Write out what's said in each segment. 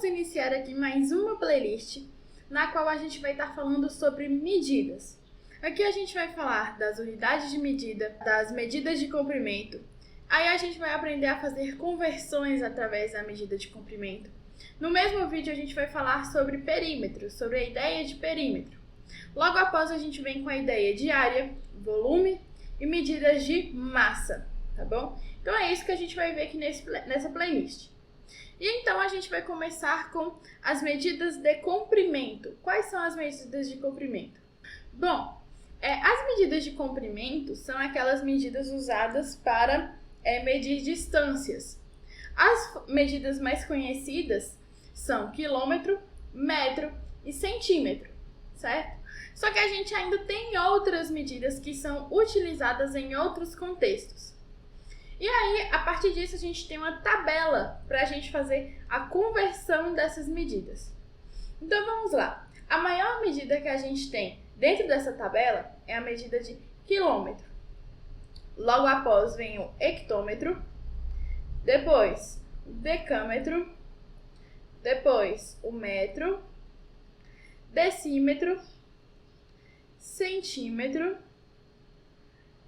vamos iniciar aqui mais uma playlist na qual a gente vai estar falando sobre medidas. Aqui a gente vai falar das unidades de medida, das medidas de comprimento. Aí a gente vai aprender a fazer conversões através da medida de comprimento. No mesmo vídeo a gente vai falar sobre perímetro, sobre a ideia de perímetro. Logo após a gente vem com a ideia de área, volume e medidas de massa, tá bom? Então é isso que a gente vai ver aqui nessa playlist. E então a gente vai começar com as medidas de comprimento. Quais são as medidas de comprimento? Bom, as medidas de comprimento são aquelas medidas usadas para medir distâncias. As medidas mais conhecidas são quilômetro, metro e centímetro, certo? Só que a gente ainda tem outras medidas que são utilizadas em outros contextos. E aí, a partir disso, a gente tem uma tabela para a gente fazer a conversão dessas medidas. Então, vamos lá. A maior medida que a gente tem dentro dessa tabela é a medida de quilômetro. Logo após vem o hectômetro, depois o decâmetro, depois o metro, decímetro, centímetro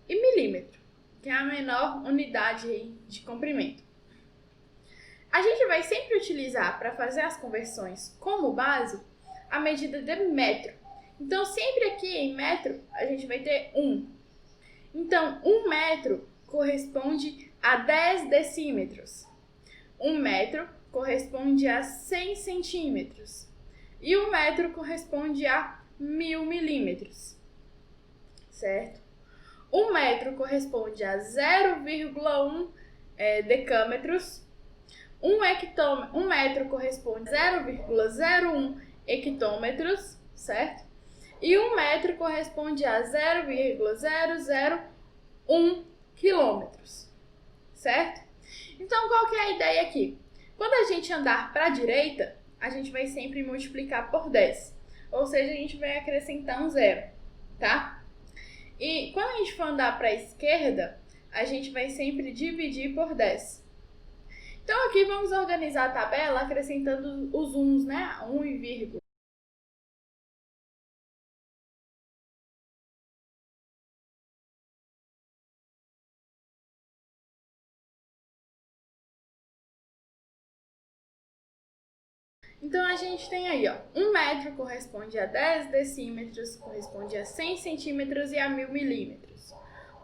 e milímetro, que é a menor unidade de comprimento. A gente vai sempre utilizar para fazer as conversões como base a medida de metro. Então, sempre aqui em metro, a gente vai ter 1. Então, 1 metro corresponde a 10 decímetros. 1 metro corresponde a 100 centímetros. E 1 metro corresponde a 1000 milímetros, certo? 1 metro corresponde a 0,1 decâmetros. 1 metro corresponde a 0,01 hectômetros, certo? E 1 metro corresponde a 0,001 quilômetros, certo? Então, qual que é a ideia aqui? Quando a gente andar para a direita, a gente vai sempre multiplicar por 10. Ou seja, a gente vai acrescentar um zero, tá? E quando a gente for andar para a esquerda, a gente vai sempre dividir por 10. Então, aqui vamos organizar a tabela acrescentando os uns, né? 1 e vírgula. Então, a gente tem aí, ó, 1 metro corresponde a 10 decímetros, corresponde a 100 centímetros e a 1000 milímetros.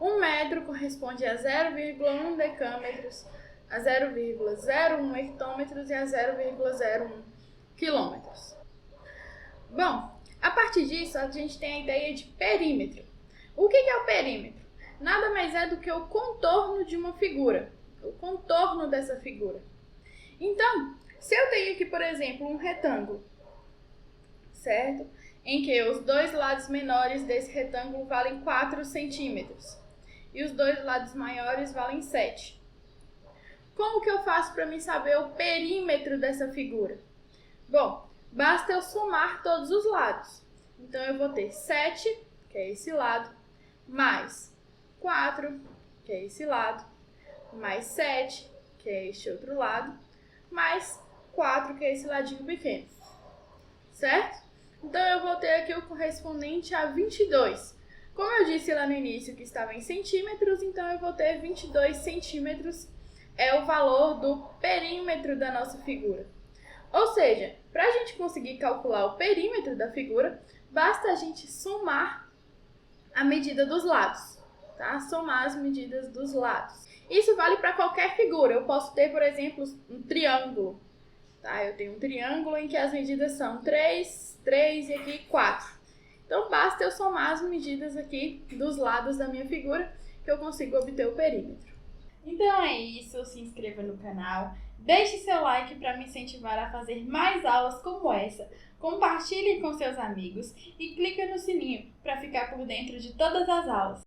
1 metro corresponde a 0,1 decâmetros, a 0,01 hectômetros e a 0,01 quilômetros. Bom, a partir disso, a gente tem a ideia de perímetro. O que é o perímetro? Nada mais é do que o contorno de uma figura, o contorno dessa figura. Então, se eu tenho aqui, por exemplo, um retângulo, certo? Em que os dois lados menores desse retângulo valem 4 centímetros e os dois lados maiores valem 7. Como que eu faço para me saber o perímetro dessa figura? Bom, basta eu somar todos os lados. Então, eu vou ter 7, que é esse lado, mais 4, que é esse lado, mais 7, que é este outro lado, mais 4, que é esse ladinho pequeno, certo? Então, eu vou ter aqui o correspondente a 22. Como eu disse lá no início que estava em centímetros, então eu vou ter 22 centímetros, é o valor do perímetro da nossa figura. Ou seja, para a gente conseguir calcular o perímetro da figura, basta a gente somar a medida dos lados, tá? Somar as medidas dos lados. Isso vale para qualquer figura. Eu posso ter, por exemplo, um triângulo. Tá? Eu tenho um triângulo em que as medidas são 3, 3 e aqui 4. Então, basta eu somar as medidas aqui dos lados da minha figura que eu consigo obter o perímetro. Então é isso, se inscreva no canal, deixe seu like para me incentivar a fazer mais aulas como essa, compartilhe com seus amigos e clique no sininho para ficar por dentro de todas as aulas.